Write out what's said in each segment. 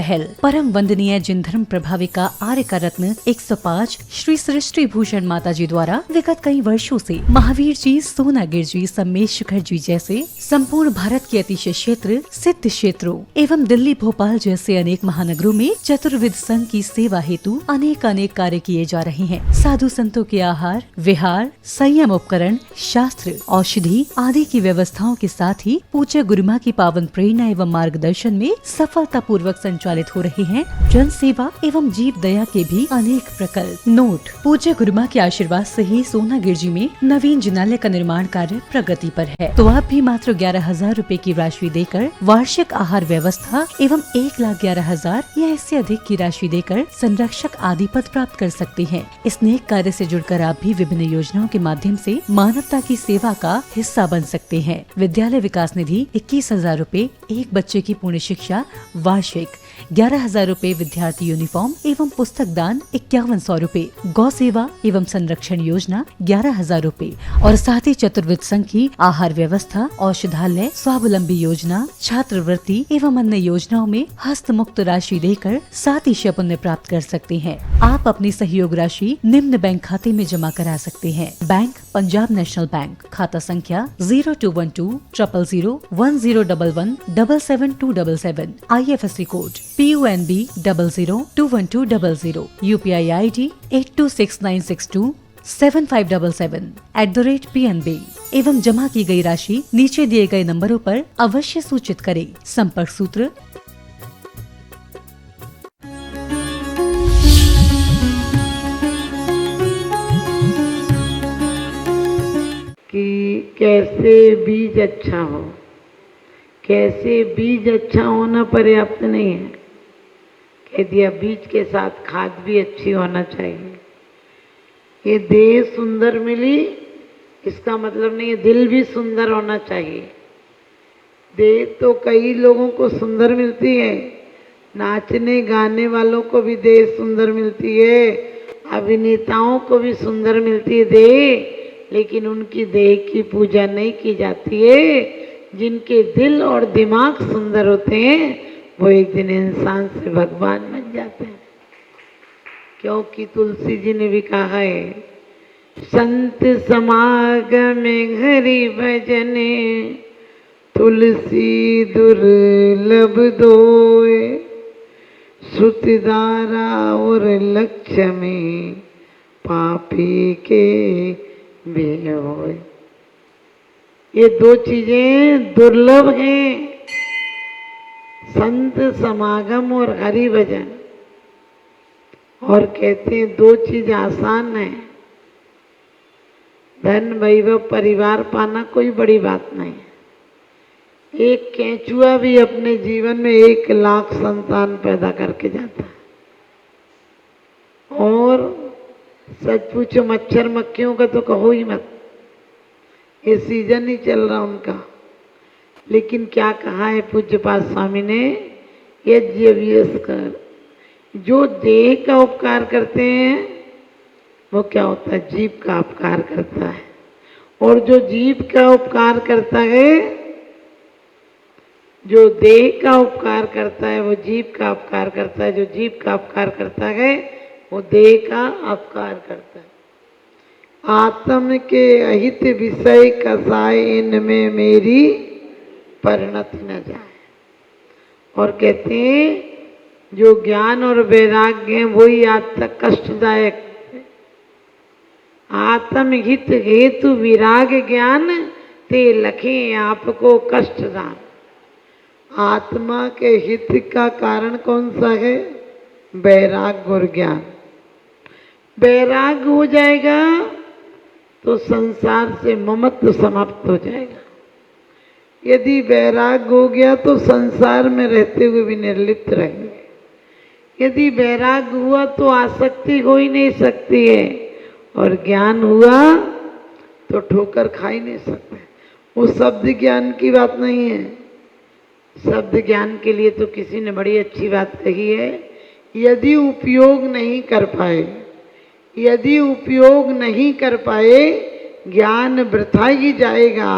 अहल परम वंदनीय जिन धर्म प्रभाविका आर्य का रत्न 105 श्री सृष्टि भूषण माता जी द्वारा विगत कई वर्षों से महावीर जी, सोनागिर जी, सम्मेश शिखर जी जैसे संपूर्ण भारत के अतिशय क्षेत्र, सिद्ध क्षेत्रों एवं दिल्ली, भोपाल जैसे अनेक महानगरों में चतुर्विद संघ की सेवा हेतु अनेक कार्य किए जा रहे हैं। साधु संतों के आहार, विहार, संयम उपकरण, शास्त्र, औषधि आदि की व्यवस्थाओं के साथ ही पूज्य गुरुमा की पावन प्रेरणा एवं मार्गदर्शन में सफलता पूर्वक संचालित हो रहे हैं जन सेवा एवं जीव दया के भी अनेक प्रकल्प। नोट: पूज्य गुरुमा के आशीर्वाद से ही सोनागिर जी में नवीन जिनालय का निर्माण कार्य प्रगति पर है। तो आप भी मात्र 11,000 रूपए की राशि देकर वार्षिक आहार व्यवस्था एवं 1,11,000 या इससे अधिक की राशि देकर संरक्षक आदि पद प्राप्त कर सकते हैं। इस नेक कार्य से जुड़कर आप भी विभिन्न योजनाओं के माध्यम से मानवता की सेवा का हिस्सा बन सकते हैं। विद्यालय विकास निधि 21,000 रूपए, एक बच्चे की पूर्ण शिक्षा वार्षिक, 11,000 रूपए विद्यार्थी यूनिफॉर्म एवं पुस्तक दान 5,100 रूपए, गौ सेवा एवं संरक्षण योजना 11,000 रूपए और साथ ही चतुर्विद संघ की आहार व्यवस्था, औषधालय, स्वावलंबी योजना, छात्रवृत्ति एवं अन्य योजनाओं में हस्त मुक्त राशि देकर 7 पुण्य प्राप्त कर सकते हैं। आप अपनी सहयोग राशि निम्न बैंक खाते में जमा करा सकते हैं। बैंक: पंजाब नेशनल बैंक, खाता संख्या 0212 000 1011 77277, IFSC code PUNB 002120, UPI ID 826962 7577 @PNB एवं जमा की गई राशि नीचे दिए गए नंबरों पर अवश्य सूचित करें। संपर्क सूत्र: कि कैसे बीज अच्छा हो। कैसे बीज अच्छा होना पर्याप्त नहीं है, कह दिया बीज के साथ खाद भी अच्छी होना चाहिए। ये देह सुंदर मिली इसका मतलब नहीं है दिल भी सुंदर होना चाहिए। देह तो कई लोगों को सुंदर मिलती है, नाचने गाने वालों को भी देह सुंदर मिलती है, अभिनेताओं को भी सुंदर मिलती है देह, लेकिन उनकी देह की पूजा नहीं की जाती है। जिनके दिल और दिमाग सुंदर होते हैं वो एक दिन इंसान से भगवान बन जाते हैं। क्योंकि तुलसी जी ने भी कहा है, संत समागम हरि भजने तुलसी दुर्लभ दोए, श्रुतिधारा और लक्ष्य में पापी के भी होए। ये दो चीजें दुर्लभ हैं, संत समागम और हरि भजन। और कहते हैं दो चीज आसान है, धन वैभव परिवार पाना कोई बड़ी बात नहीं। एक केंचुआ भी अपने जीवन में 1 लाख संतान पैदा करके जाता है। और सच पूछो मच्छर मक्खियों का तो कहो ही मत, ये सीजन ही चल रहा उनका। लेकिन क्या कहा है पूज्यपाद स्वामी ने, यज्ञ कर, जो देह का उपकार करते हैं वो क्या होता है, जीव का उपकार करता है। और जो जीव का उपकार करता है, जो देह का उपकार करता है वो जीव का उपकार करता है, जो जीव का उपकार करता है वो देह का उपकार करता है। आत्म के अहित विषय कसाय इनमें मेरी परिणति न जाए। और कहते हैं जो ज्ञान और वैराग्य है वही आज तक कष्टदायक है। आत्महित हेतु विराग ज्ञान ते लखे आपको कष्टदान। आत्मा के हित का कारण कौन सा है, वैराग और ज्ञान। वैराग हो जाएगा तो संसार से ममत्व समाप्त हो जाएगा। यदि वैराग हो गया तो संसार में रहते हुए भी निर्लिप्त रहेंगे। यदि वैराग हुआ तो आसक्ति हो ही नहीं सकती है, और ज्ञान हुआ तो ठोकर खा ही नहीं सकते। वो शब्द ज्ञान की बात नहीं है। शब्द ज्ञान के लिए तो किसी ने बड़ी अच्छी बात कही है, यदि उपयोग नहीं कर पाए, यदि उपयोग नहीं कर पाए ज्ञान वृथा ही जाएगा।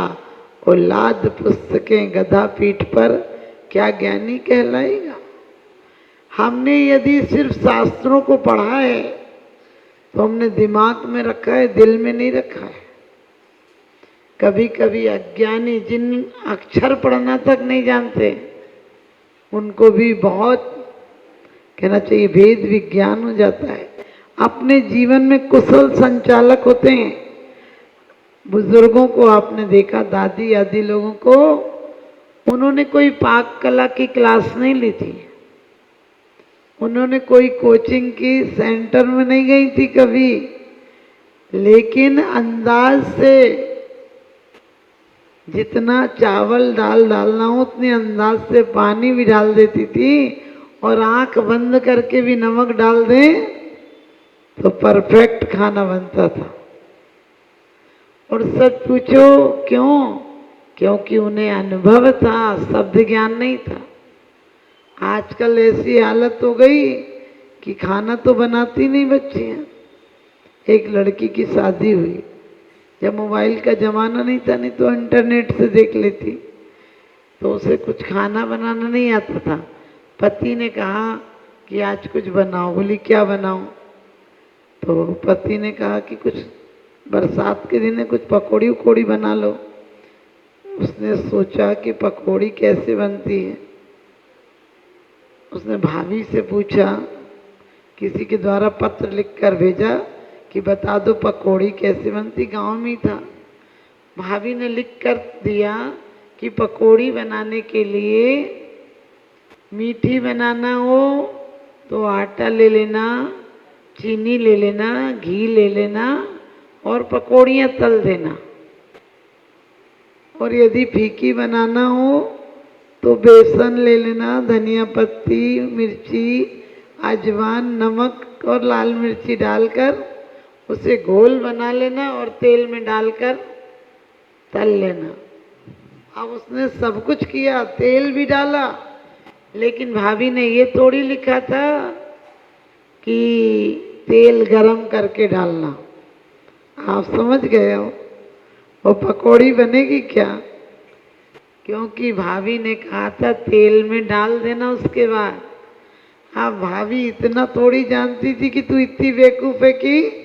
और लाद पुस्तकें गधा पीठ पर क्या ज्ञानी कहलाएगा। हमने यदि सिर्फ शास्त्रों को पढ़ा है तो हमने दिमाग में रखा है, दिल में नहीं रखा है। कभी कभी अज्ञानी जिन अक्षर पढ़ना तक नहीं जानते उनको भी बहुत कहना चाहिए भेद विज्ञान हो जाता है। अपने जीवन में कुशल संचालक होते हैं। बुजुर्गों को आपने देखा, दादी आदि लोगों को, उन्होंने कोई पाक कला की क्लास नहीं ली थी, उन्होंने कोई कोचिंग की सेंटर में नहीं गई थी कभी, लेकिन अंदाज से जितना चावल दाल डालना हो उतने अंदाज से पानी भी डाल देती थी, और आंख बंद करके भी नमक डाल दें तो परफेक्ट खाना बनता था। और सच पूछो क्यों? क्योंकि उन्हें अनुभव था, शब्द ज्ञान नहीं था। आजकल ऐसी हालत हो गई कि खाना तो बनाती नहीं बच्चियां। एक लड़की की शादी हुई, जब मोबाइल का जमाना नहीं था, नहीं तो इंटरनेट से देख लेती, तो उसे कुछ खाना बनाना नहीं आता था। पति ने कहा कि आज कुछ बनाओ। बोली क्या बनाऊं? तो पति ने कहा कि कुछ बरसात के दिन है, कुछ पकौड़ी उकौड़ी बना लो। उसने सोचा कि पकौड़ी कैसे बनती है। उसने भाभी से पूछा, किसी के द्वारा पत्र लिखकर भेजा कि बता दो पकौड़ी कैसे बनती, गांव में ही था। भाभी ने लिख कर दिया कि पकौड़ी बनाने के लिए मीठी बनाना हो तो आटा ले लेना, चीनी ले लेना, घी ले लेना और पकौड़ियाँ तल देना। और यदि फीकी बनाना हो तो बेसन ले लेना, धनिया पत्ती, मिर्ची, अजवान, नमक और लाल मिर्ची डालकर उसे घोल बना लेना और तेल में डालकर तल लेना। अब उसने सब कुछ किया, तेल भी डाला, लेकिन भाभी ने ये थोड़ी लिखा था कि तेल गरम करके डालना। आप समझ गए हो वो पकौड़ी बनेगी क्या? क्योंकि भाभी ने कहा था तेल में डाल देना उसके बाद। अब भाभी इतना थोड़ी जानती थी कि तू इतनी बेवकूफ है कि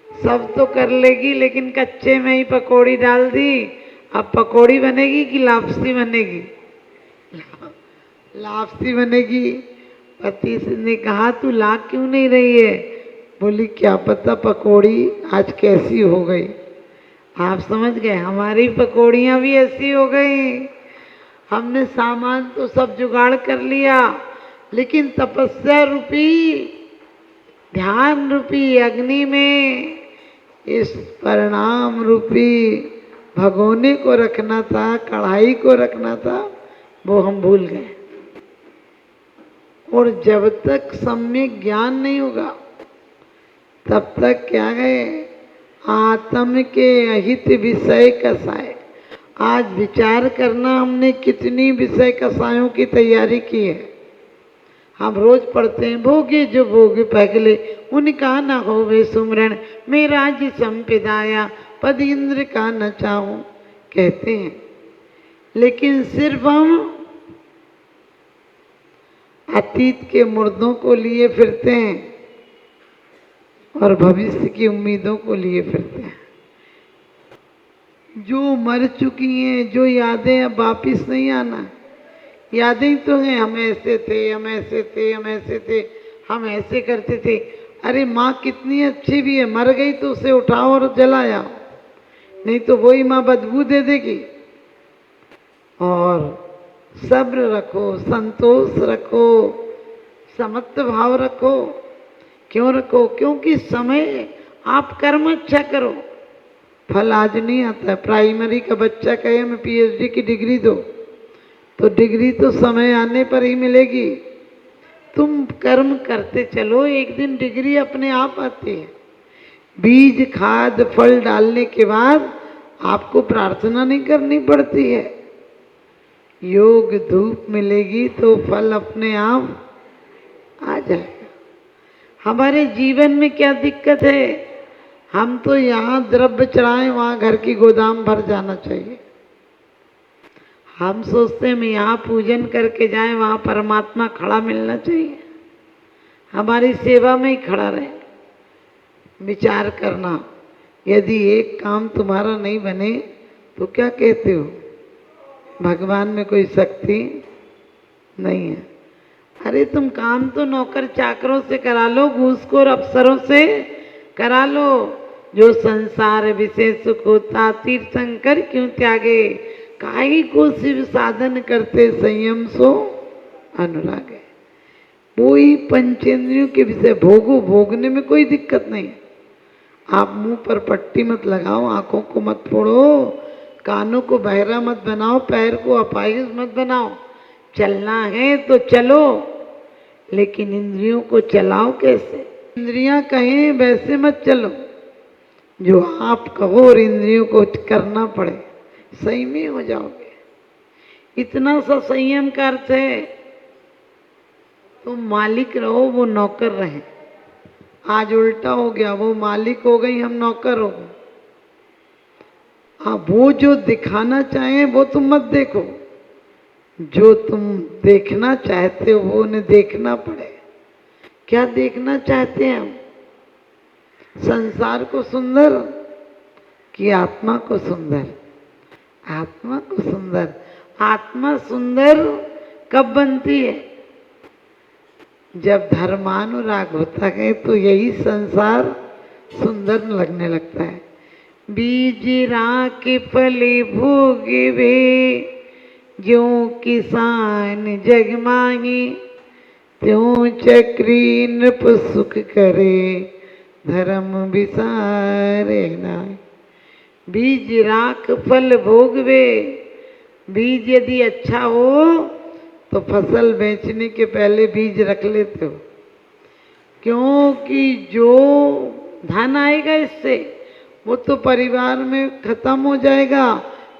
सब तो कर लेगी, लेकिन कच्चे में ही पकौड़ी डाल दी। अब पकौड़ी बनेगी कि लापसी बनेगी? लापसी बनेगी। पति ने कहा तू ला क्यों नहीं रही है? बोली क्या पता पकौड़ी आज कैसी हो गई। आप समझ गए, हमारी पकौड़ियाँ भी ऐसी हो गई। हमने सामान तो सब जुगाड़ कर लिया, लेकिन तपस्या रूपी, ध्यान रूपी अग्नि में इस परिणाम रूपी भगोने को रखना था, कढ़ाई को रखना था, वो हम भूल गए। और जब तक सम्यक ज्ञान नहीं होगा तब तक क्या है, आत्म के अहित विषय कसाय। आज विचार करना हमने कितनी विषय कसायों की तैयारी की है। हम रोज पढ़ते हैं भोगे जो भोगे पहले उनका न होवे सुमरण, मैं राज्य संपिदाया पद इंद्र का न चाहूं, कहते हैं। लेकिन सिर्फ हम अतीत के मुर्दों को लिए फिरते हैं और भविष्य की उम्मीदों को लिए फिरते हैं। जो मर चुकी हैं, जो यादें अब वापिस नहीं आना। यादें तो हैं, हम ऐसे थे, हम ऐसे थे, हम ऐसे थे, हम ऐसे करते थे। अरे माँ कितनी अच्छी भी है, मर गई तो उसे उठाओ और जलाया, नहीं तो वही माँ बदबू दे देगी। और सब्र रखो, संतोष रखो, समत्व भाव रखो। क्यों रखो? क्योंकि समय आप कर्म अच्छा करो, फल आज नहीं आता है। प्राइमरी का बच्चा कहे हमें पीएचडी की डिग्री दो, तो डिग्री तो समय आने पर ही मिलेगी। तुम कर्म करते चलो, एक दिन डिग्री अपने आप आती है। बीज खाद फल डालने के बाद आपको प्रार्थना नहीं करनी पड़ती है। योग धूप मिलेगी तो फल अपने आप आ जाएगा। हमारे जीवन में क्या दिक्कत है? हम तो यहाँ द्रव्य चढ़ाएं, वहाँ घर की गोदाम भर जाना चाहिए। हम सोचते हैं मैं यहाँ पूजन करके जाए, वहाँ परमात्मा खड़ा मिलना चाहिए, हमारी सेवा में ही खड़ा रहे। विचार करना, यदि एक काम तुम्हारा नहीं बने तो क्या कहते हो, भगवान में कोई शक्ति नहीं है। अरे तुम काम तो नौकर चाकरों से करा लो, घूसखोर अफसरों से करा लो। जो संसार विषय सुख होता तीर्थंकर क्यों त्यागे, काई को शिव साधन करते संयम सो अनुराग है। कोई पंचेंद्रियों के विषय भोगो, भोगने में कोई दिक्कत नहीं। आप मुंह पर पट्टी मत लगाओ, आंखों को मत फोड़ो, कानों को बहरा मत बनाओ, पैर को अपाहिज मत बनाओ। चलना है तो चलो, लेकिन इंद्रियों को चलाओ कैसे? इंद्रियां कहें वैसे मत चलो, जो आप कहो और इंद्रियों को करना पड़े, सही में हो जाओगे। इतना सा संयम का अर्थ है तुम मालिक रहो, वो नौकर रहे। आज उल्टा हो गया, वो मालिक हो गई, हम नौकर हो गए। वो जो दिखाना चाहे वो तुम मत देखो, जो तुम देखना चाहते हो वो उन्हें देखना पड़े। क्या देखना चाहते हैं हम? संसार को सुंदर कि आत्मा को सुंदर? आत्मा को सुंदर। आत्मा सुंदर कब बनती है? जब धर्मानुराग होता है तो यही संसार सुंदर लगने लगता है। बीज राख फले भोगे वे, ज्यों किसान जग माही, त्यों चक्री नृप सुख करे, धर्म विसारे नाय। बीज राख फल भोगवे। बीज यदि अच्छा हो तो फसल बेचने के पहले बीज रख लेते हो, क्योंकि जो धन आएगा इससे वो तो परिवार में खत्म हो जाएगा,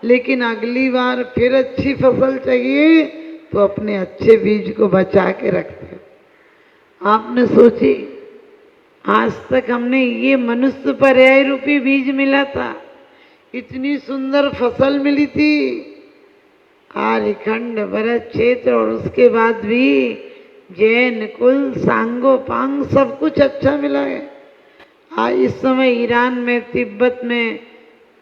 लेकिन अगली बार फिर अच्छी फसल चाहिए तो अपने अच्छे बीज को बचा के रखते हो। आपने सोची आज तक हमने ये मनुष्य पर्याय रूपी बीज मिला था, इतनी सुंदर फसल मिली थी, आर्यखंड भरत क्षेत्र, और उसके बाद भी जैन कुल सांगो पांग सब कुछ अच्छा मिला है। आज इस समय ईरान में, तिब्बत में,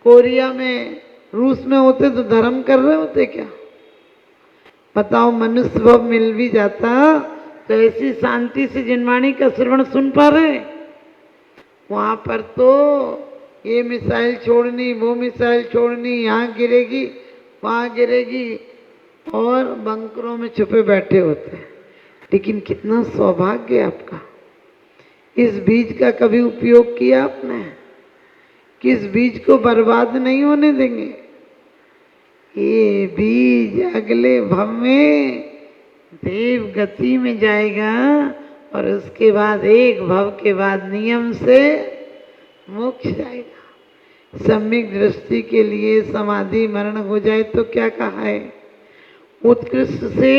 कोरिया में, रूस में होते तो धर्म कर रहे होते क्या? बताओ, मनुष्य भाव मिल भी जाता तो ऐसी शांति से जिनवाणी का श्रवण सुन पा रहे? वहां पर तो ये मिसाइल छोड़नी, वो मिसाइल छोड़नी, यहाँ गिरेगी वहाँ गिरेगी, और बंकरों में छुपे बैठे होते हैं। लेकिन कितना सौभाग्य आपका, इस बीज का कभी उपयोग किया आपने? किस बीज को बर्बाद नहीं होने देंगे। ये बीज अगले भव में देव गति में जाएगा, और उसके बाद एक भव के बाद नियम से मोक्ष जाएगा। सम्यक दृष्टि के लिए समाधि मरण हो जाए तो क्या कहा है? उत्कृष्ट से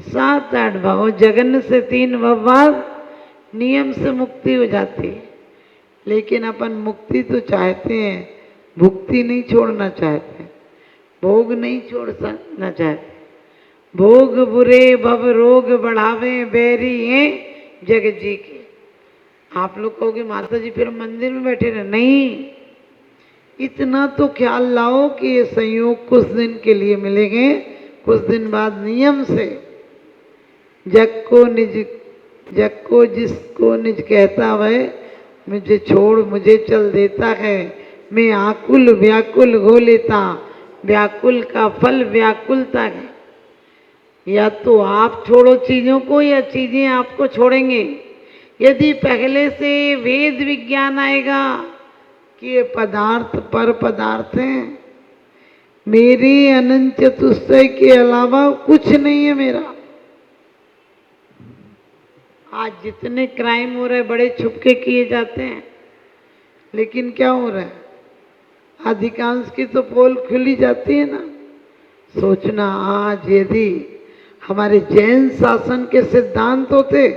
7-8 भव, जगन से 3 भव बाद नियम से मुक्ति हो जाती है। लेकिन अपन मुक्ति तो चाहते हैं, भुक्ति नहीं छोड़ना चाहते, भोग नहीं छोड़ना चाहते। भोग बुरे भव रोग बढ़ावे, बैरी हैं जग जी के। आप लोग कहोगे माता जी फिर मंदिर में बैठे रहे, नहीं, इतना तो ख्याल लाओ कि ये संयोग कुछ दिन के लिए मिलेंगे, कुछ दिन बाद नियम से जग को जिसको निज कहता वह मुझे छोड़ मुझे चल देता है। मैं आकुल व्याकुल हो लेता, व्याकुल का फल व्याकुलता है। या तो आप छोड़ो चीजों को या चीजें आपको छोड़ेंगे। यदि पहले से वेद विज्ञान आएगा कि ये पदार्थ पर पदार्थ हैं, मेरे अनंत चतुष्टय के अलावा कुछ नहीं है मेरा। आज जितने क्राइम हो रहे बड़े छुपके किए जाते हैं, लेकिन क्या हो रहा है? अधिकांश की तो पोल खुली जाती है ना। सोचना, आज यदि हमारे जैन शासन के सिद्धांत होते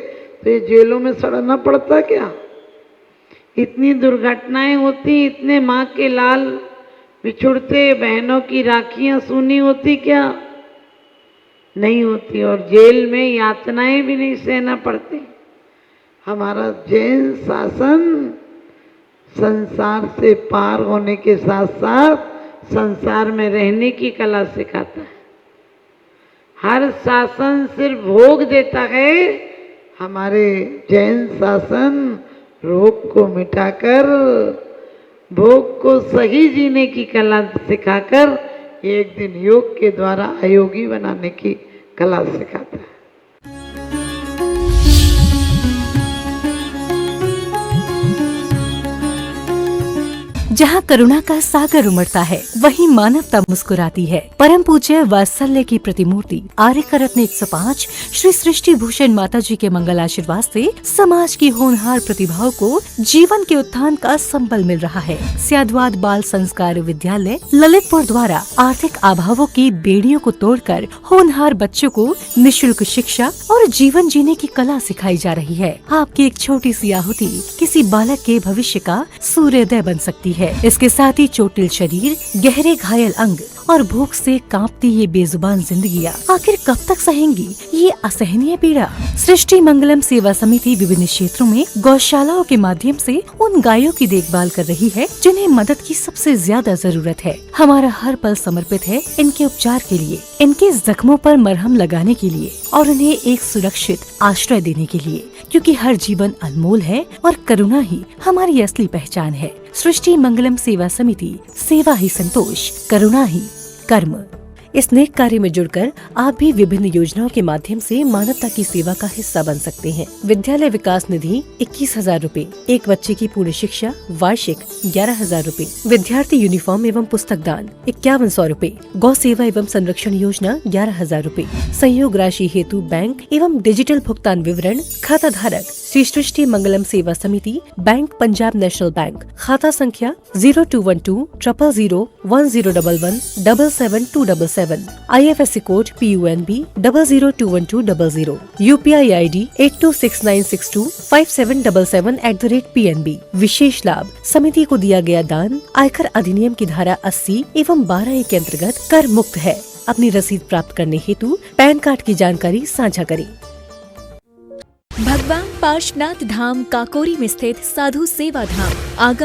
तो ये जेलों में सड़ना पड़ता क्या? इतनी दुर्घटनाएं होती, इतने माँ के लाल बिछुड़ते बहनों की राखियां सूनी होती क्या? नहीं होती। और जेल में यातनाएं भी नहीं सहना पड़ती। हमारा जैन शासन संसार से पार होने के साथ साथ संसार में रहने की कला सिखाता है। हर शासन सिर्फ भोग देता है, हमारे जैन शासन रोग को मिटाकर भोग को सही जीने की कला सिखाकर एक दिन योग के द्वारा अयोगी बनाने की कला सिखाता है। जहाँ करुणा का सागर उमड़ता है वहीं मानवता मुस्कुराती है। परम पूज्य वात्सल्य की प्रतिमूर्ति आर्यका रत्न 105 श्री सृष्टि भूषण माता जी के मंगल आशीर्वाद से समाज की होनहार प्रतिभाओं को जीवन के उत्थान का संबल मिल रहा है। स्याद्वाद बाल संस्कार विद्यालय ललितपुर द्वारा आर्थिक अभावों की बेड़ियों को तोड़कर होनहार बच्चों को निःशुल्क शिक्षा और जीवन जीने की कला सिखाई जा रही है। आपकी एक छोटी सी आहुति किसी बालक के भविष्य का सूर्योदय बन सकती है। इसके साथ ही चोटिल शरीर, गहरे घायल अंग और भूख से कांपती ये बेजुबान जिंदगियां आखिर कब तक सहेंगी ये असहनीय पीड़ा। सृष्टि मंगलम सेवा समिति विभिन्न क्षेत्रों में गौशालाओं के माध्यम से उन गायों की देखभाल कर रही है जिन्हें मदद की सबसे ज्यादा जरूरत है। हमारा हर पल समर्पित है इनके उपचार के लिए, इनके जख्मों पर मरहम लगाने के लिए और उन्हें एक सुरक्षित आश्रय देने के लिए, क्योंकि हर जीवन अनमोल है और करुणा ही हमारी असली पहचान है। सृष्टि मंगलम सेवा समिति, सेवा ही संतोष, करुणा ही कर्म। इस नेक कार्य में जुड़कर आप भी विभिन्न योजनाओं के माध्यम से मानवता की सेवा का हिस्सा बन सकते हैं। विद्यालय विकास निधि 21,000 रूपए, एक बच्चे की पूर्ण शिक्षा वार्षिक 11,000 रूपए, विद्यार्थी यूनिफॉर्म एवं पुस्तक दान 5100 रूपए, गौ सेवा एवं संरक्षण योजना 11,000 रूपए, संयोग राशि हेतु बैंक एवं डिजिटल भुगतान विवरण, खाता धारक श्री सृष्टि मंगलम सेवा समिति, बैंक पंजाब नेशनल बैंक, खाता संख्या 0212 000 1011 77277, IFSC code PUNB 0021200, UPI ID 8269625777@PNB। विशेष लाभ, समिति को दिया गया दान आयकर अधिनियम की धारा 80 एवं 12A के अंतर्गत कर मुक्त है। अपनी रसीद प्राप्त करने हेतु पैन कार्ड की जानकारी साझा करें। भगवान पार्श्वनाथ धाम काकोरी में स्थित साधु सेवा धाम आगम